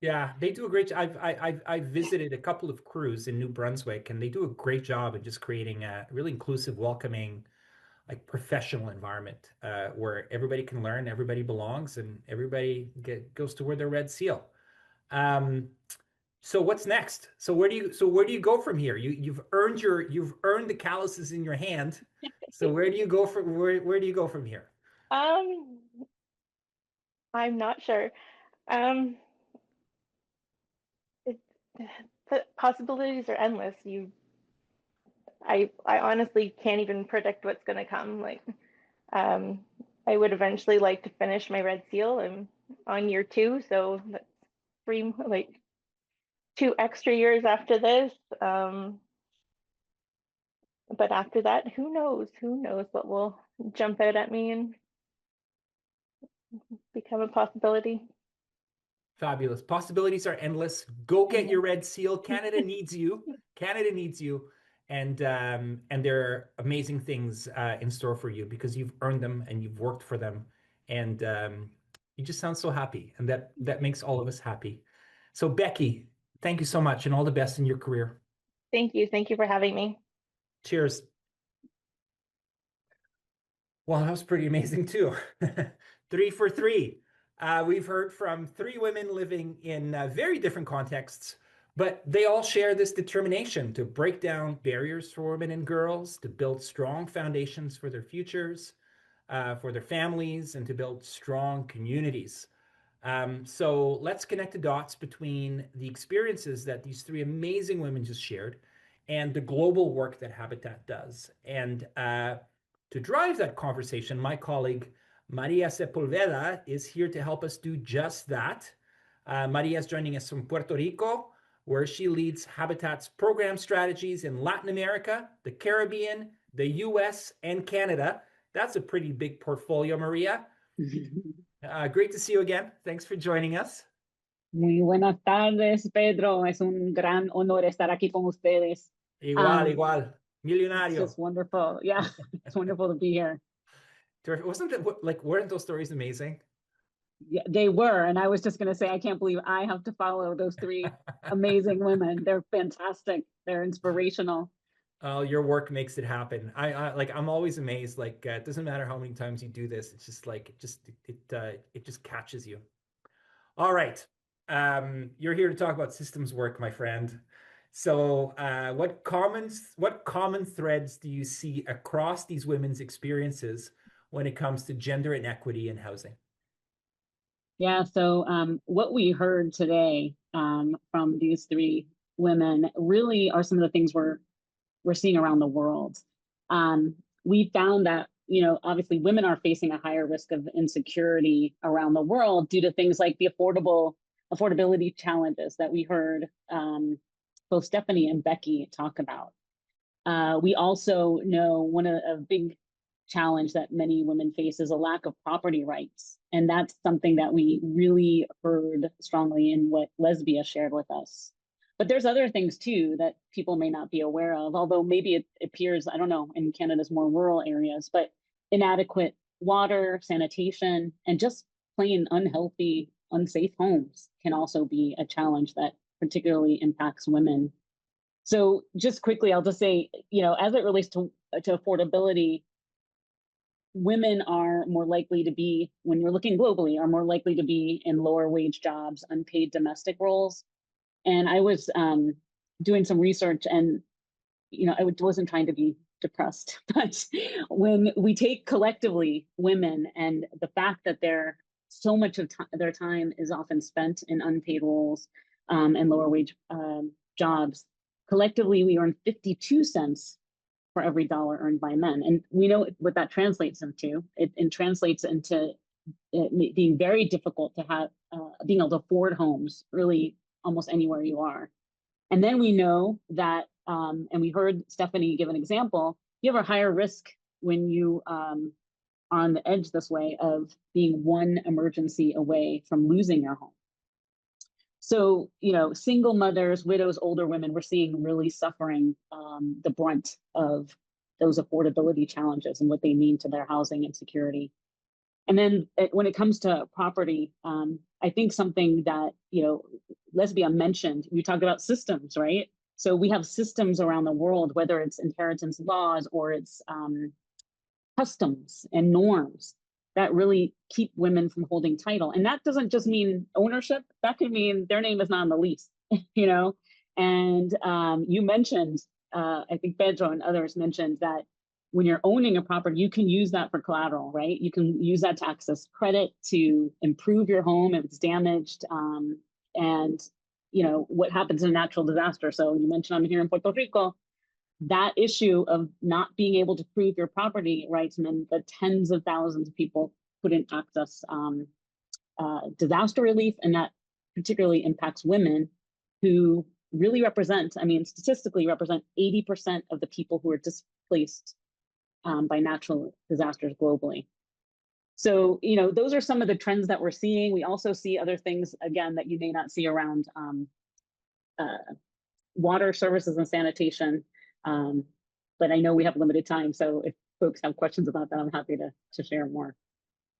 Yeah, they do a great job. I've visited a couple of crews in New Brunswick, and they do a great job of just creating a really inclusive, welcoming, like professional environment where everybody can learn, everybody belongs, and everybody goes to wear their red seal. Um, so what's next? So where do you go from here? You've earned the calluses in your hand. So where do you go from here? Um, I'm not sure. Um, it, the possibilities are endless. I honestly can't even predict what's going to come. Like, um, I would eventually like to finish my red seal. I'm on year 2, so that's 3, like 2 extra years after this. But after that, who knows? Who knows what will jump out at me and become a possibility. Fabulous. Possibilities are endless. Go get your red seal. Canada needs you. Canada needs you. and there are amazing things in store for you because you've earned them and you've worked for them, and you just sound so happy, and that makes all of us happy. So Becky, thank you so much, and all the best in your career. Thank you. Thank you for having me. Cheers. Well, that was pretty amazing too. 3 for 3. We've heard from 3 women living in very different contexts, but they all share this determination to break down barriers for women and girls, to build strong foundations for their futures, for their families, and to build strong communities. So let's connect the dots between the experiences that these 3 amazing women just shared and the global work that Habitat does. And to drive that conversation, my colleague Maria Sepulveda is here to help us do just that. Maria is joining us from Puerto Rico, where she leads Habitat's program strategies in Latin America, the Caribbean, the US, and Canada. That's a pretty big portfolio, Maria. Great to see you again. Thanks for joining us. Muy buenas tardes, Pedro. Es un gran honor estar aquí con ustedes. Igual. It's Millonario. just wonderful. Yeah, it's wonderful to be here. Terrific. Wasn't it weren't those stories amazing? Yeah, they were. And I was just going to say, I can't believe I have to follow those 3 amazing women. They're fantastic. They're inspirational. Oh, your work makes it happen. I'm always amazed. It doesn't matter how many times you do this. It's just it just catches you. All right. You're here to talk about systems work, my friend. So what common threads do you see across these women's experiences when it comes to gender inequity in housing? Yeah, so what we heard today from these 3 women really are some of the things we're seeing around the world. We found that, obviously women are facing a higher risk of insecurity around the world due to things like the affordability challenges that we heard both Stephanie and Becky talk about. We also know one of a big challenge that many women face is a lack of property rights. And that's something that we really heard strongly in what Lesbia shared with us. But there's other things too that people may not be aware of, although maybe it appears, I don't know, in Canada's more rural areas, but inadequate water, sanitation, and just plain unhealthy, unsafe homes can also be a challenge that particularly impacts women. So just quickly, I'll just say, as it relates to affordability, women are more likely to be, when you're looking globally, are more likely to be in lower wage jobs, unpaid domestic roles. And I was doing some research and, I wasn't trying to be depressed, but when we take collectively women and the fact that so much of their time is often spent in unpaid roles and lower wage jobs, collectively we earn 52 cents for every dollar earned by men. And we know what that translates into. It translates into it being very difficult to have, being able to afford homes really almost anywhere you are. And then we know that, and we heard Stephanie give an example, you have a higher risk when you are on the edge this way of being one emergency away from losing your home. So, single mothers, widows, older women, we're seeing really suffering the brunt of those affordability challenges and what they mean to their housing and security. And then when it comes to property, I think something that, Lesbia mentioned, we talked about systems, right? So we have systems around the world, whether it's inheritance laws or it's customs and norms that really keep women from holding title. And that doesn't just mean ownership, that could mean their name is not on the lease, And you mentioned, I think Pedro and others mentioned that when you're owning a property, you can use that for collateral, right? You can use that to access credit, to improve your home if it's damaged, and what happens in a natural disaster. So you mentioned I'm here in Puerto Rico, that issue of not being able to prove your property rights meant that tens of thousands of people couldn't access disaster relief, and that particularly impacts women who really statistically represent 80% of the people who are displaced by natural disasters globally. So, those are some of the trends that we're seeing. We also see other things, again, that you may not see around water services and sanitation. But I know we have limited time, so if folks have questions about that, I'm happy to share more.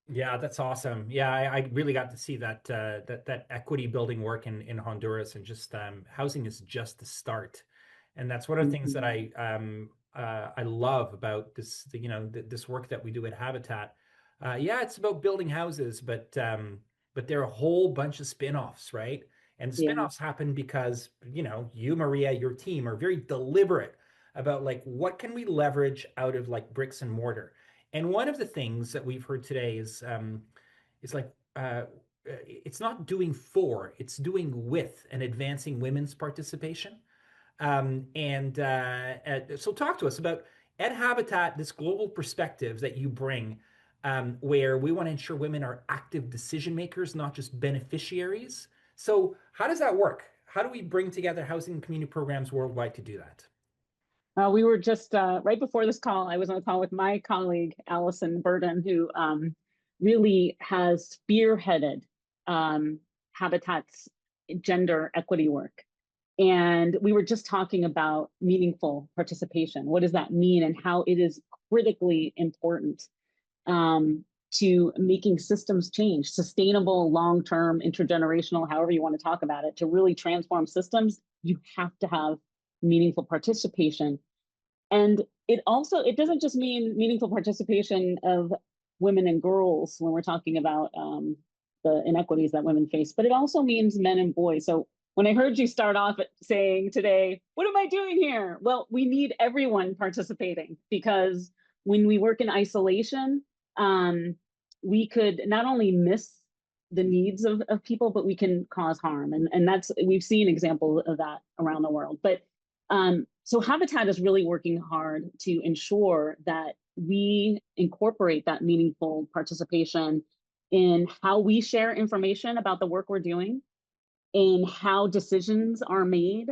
Yeah, that's awesome. Yeah, I really got to see that that equity building work in Honduras, and just housing is just the start, and that's one of the things that I love about this, you know, this work that we do at Habitat. Yeah, it's about building houses, but there are a whole bunch of spin-offs, right? And the Yeah. spin-offs happen because, you know, you, Maria, your team are very deliberate about like what can we leverage out of like bricks and mortar. And one of the things that we've heard today is like it's not doing for, it's doing with and advancing women's participation. So talk to us about at Habitat, this global perspective that you bring, where we want to ensure women are active decision makers, not just beneficiaries. So how does that work? How do we bring together housing and community programs worldwide to do that? We were just right before this call, I was on a call with my colleague, Allison Burden, who really has spearheaded Habitat's gender equity work. And we were just talking about meaningful participation. What does that mean, and how it is critically important to making systems change, sustainable, long-term, intergenerational, however you want to talk about it, to really transform systems, you have to have meaningful participation. And it doesn't just mean meaningful participation of women and girls when we're talking about the inequities that women face, but it also means men and boys. So when I heard you start off saying today, what am I doing here? Well, we need everyone participating, because when we work in isolation, we could not only miss the needs of people, but we can cause harm. And we've seen examples of that around the world. But so Habitat is really working hard to ensure that we incorporate that meaningful participation in how we share information about the work we're doing, in how decisions are made,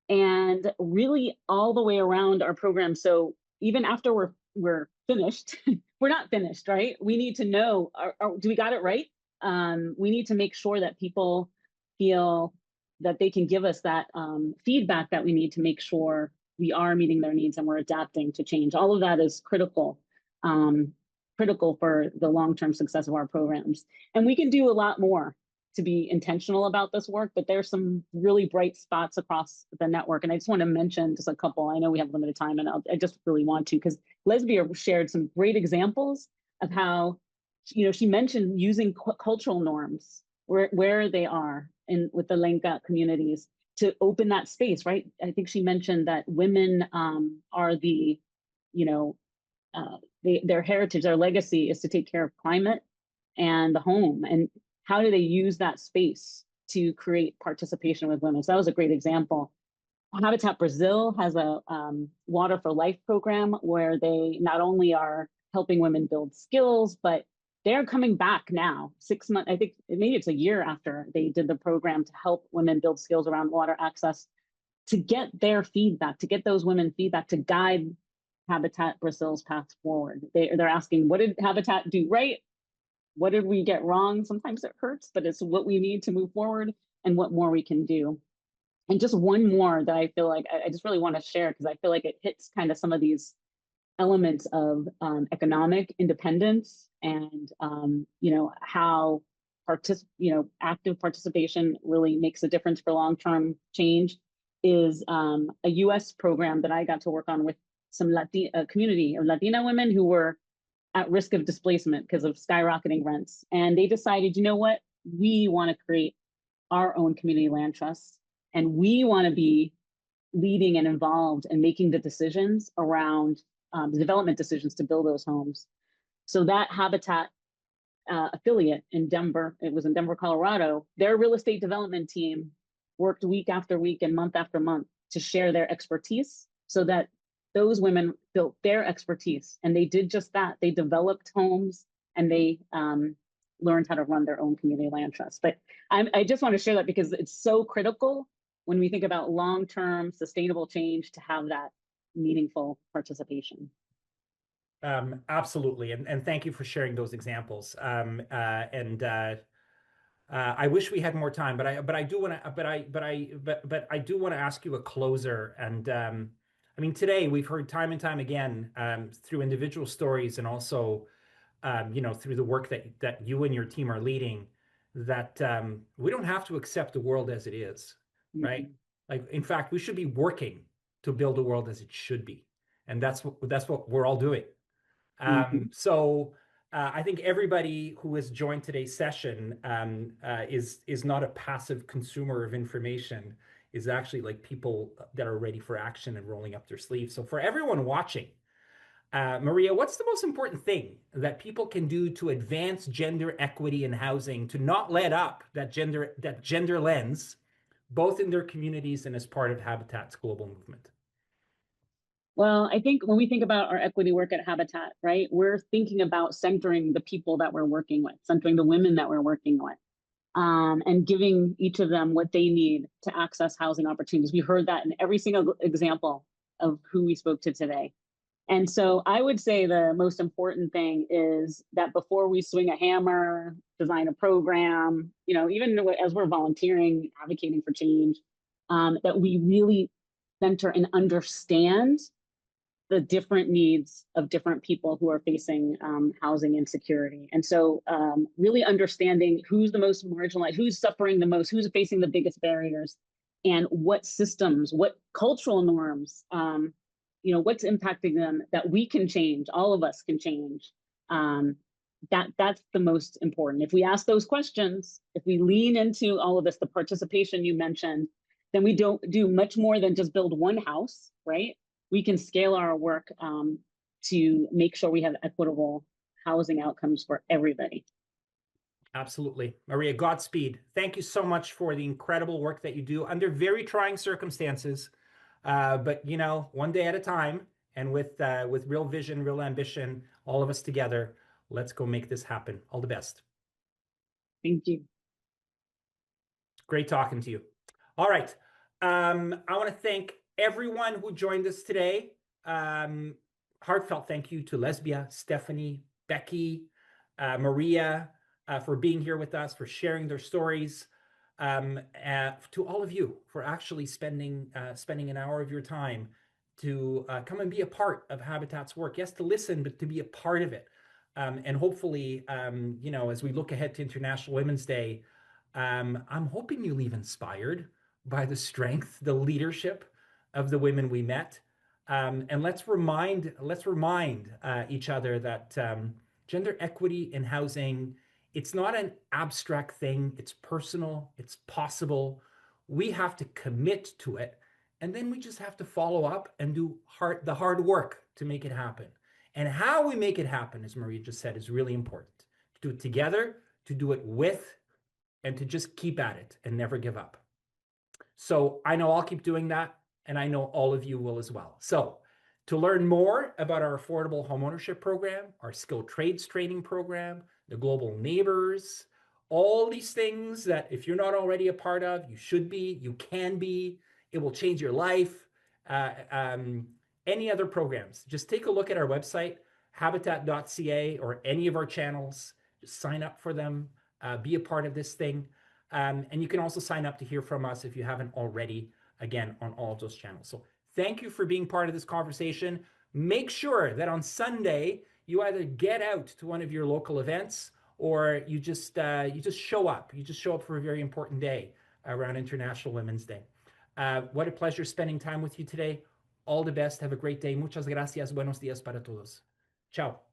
and really all the way around our program. So even after we're finished, we're not finished, right? We need to know, do we got it right? We need to make sure that people feel that they can give us that feedback that we need to make sure we are meeting their needs and we're adapting to change. All of that is critical for the long-term success of our programs. And we can do a lot more to be intentional about this work, but there's some really bright spots across the network. And I just want to mention just a couple. I know we have limited time, and I just really want to, because Lesbia shared some great examples of how, you know, she mentioned using cultural norms where they are with the Lenca communities to open that space, right? I think she mentioned that women are the, you know, their heritage, their legacy is to take care of climate and the home. And how do they use that space to create participation with women? So that was a great example. Habitat Brazil has a Water for Life program where they not only are helping women build skills, but they're coming back now, 6 months, I think maybe it's a year after they did the program to help women build skills around water access, to get their feedback, to get those women feedback, to guide Habitat Brazil's path forward. They're asking, what did Habitat do right? What did we get wrong? Sometimes it hurts, but it's what we need to move forward and what more we can do. And just one more that I feel like I just really want to share, because I feel like it hits kind of some of these elements of economic independence and you know, how active participation really makes a difference for long-term change, is a US program that I got to work on with some community of Latina women who were at risk of displacement because of skyrocketing rents. And they decided, you know what, we want to create our own community land trusts, and we want to be leading and involved in making the decisions around the development decisions to build those homes. So that Habitat affiliate in Denver, it was in Denver, Colorado, their real estate development team worked week after week and month after month to share their expertise, so that those women built their expertise, and they did just that. They developed homes, and they learned how to run their own community land trust. But I just want to share that because it's so critical when we think about long-term sustainable change to have that meaningful participation. Absolutely, and thank you for sharing those examples. I wish we had more time, but I do want to ask you a closer, and I mean, today we've heard time and time again through individual stories and also, through the work that you and your team are leading, that we don't have to accept the world as it is, right? Like, in fact, we should be working to build a world as it should be, and that's what we're all doing. So I think everybody who has joined today's session is not a passive consumer of information, is actually like people that are ready for action and rolling up their sleeves. So for everyone watching, Maria, what's the most important thing that people can do to advance gender equity in housing, to not let up that gender lens, both in their communities and as part of Habitat's global movement? Well, I think when we think about our equity work at Habitat, right, we're thinking about centering the people that we're working with, centering the women that we're working with, and giving each of them what they need to access housing opportunities. We heard that in every single example of who we spoke to today. And so I would say the most important thing is that before we swing a hammer, design a program, even as we're volunteering, advocating for change, that we really center and understand the different needs of different people who are facing housing insecurity. And so really understanding who's the most marginalized, who's suffering the most, who's facing the biggest barriers, and what systems, what cultural norms, what's impacting them that we can change, all of us can change. That's the most important. If we ask those questions, if we lean into all of this, the participation you mentioned, then we don't do much more than just build one house, right? We can scale our work to make sure we have equitable housing outcomes for everybody. Absolutely. Maria, Godspeed. Thank you so much for the incredible work that you do under very trying circumstances. But one day at a time, and with real vision, real ambition, all of us together, let's go make this happen. All the best. Thank you. Great talking to you. All right. I want to thank everyone who joined us today. Heartfelt thank you to Lesbia, Stephanie, Becky, Maria, for being here with us, for sharing their stories. To all of you for actually spending an hour of your time to come and be a part of Habitat's work. Yes, to listen, but to be a part of it. And hopefully, as we look ahead to International Women's Day, I'm hoping you leave inspired by the strength, the leadership of the women we met. And let's remind each other that gender equity in housing, it's not an abstract thing. It's personal. It's possible. We have to commit to it. And then we just have to follow up and do the hard work to make it happen. And how we make it happen, as Maria just said, is really important. To do it together, to do it with, and to just keep at it and never give up. So I know I'll keep doing that, and I know all of you will as well. So to learn more about our affordable homeownership program, our skilled trades training program, the Global Neighbors, all these things that if you're not already a part of, you should be, you can be, it will change your life. Any other programs, just take a look at our website, habitat.ca, or any of our channels. Just sign up for them, be a part of this thing. And you can also sign up to hear from us if you haven't already, again, on all of those channels. So thank you for being part of this conversation. Make sure that on Sunday, you either get out to one of your local events or you just show up. You just show up for a very important day around International Women's Day. What a pleasure spending time with you today. All the best. Have a great day. Muchas gracias. Buenos días para todos. Ciao.